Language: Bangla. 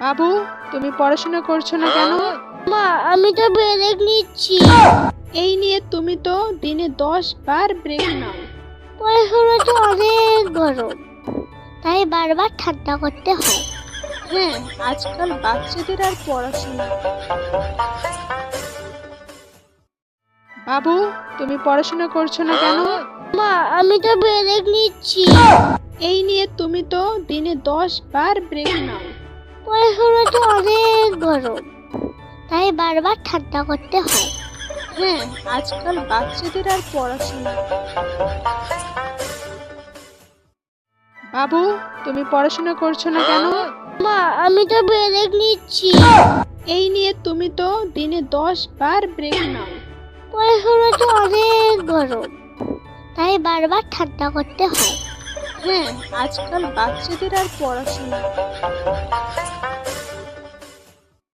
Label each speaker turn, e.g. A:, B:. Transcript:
A: বাবু, তুমি পড়াশোনা করছো না কেন?
B: মা, আমি তো ব্রেক নিচ্ছি।
A: এই নিয়ে তুমি তো দিনে 10 বার ব্রেক নাও।
B: পড়াশোনা তো অনেক গরম, তাই বারবার ঠান্ডা করতে হয়।
A: হ্যাঁ, আজকাল বাচ্চাদের আর পড়াশোনা। বাবু, তুমি পড়াশোনা করছো না কেন?
B: মা, আমি তো ব্রেক নিচ্ছি।
A: এই নিয়ে তুমি তো দিনে 10 বার ব্রেক নাও।
B: পড়াশোনা তো অনেক গরম, তাই বারবার ঠান্ডা করতে হয়।
A: হ্যাঁ, আজকাল বাচ্চাদের আর পড়াশোনা। বাবু, তুমি পড়াশোনা করছো না কেন?
B: মা, আমি তো ব্রেক নিচ্ছি।
A: এই নিয়ে তুমি তো দিনে 10 বার ব্রেক নাও।
B: পড়াশোনা তো অনেক গরম, তাই বারবার ঠান্ডা করতে হয়।
A: হ্যাঁ, আজকাল বাচ্চাদের আর পড়াশোনা।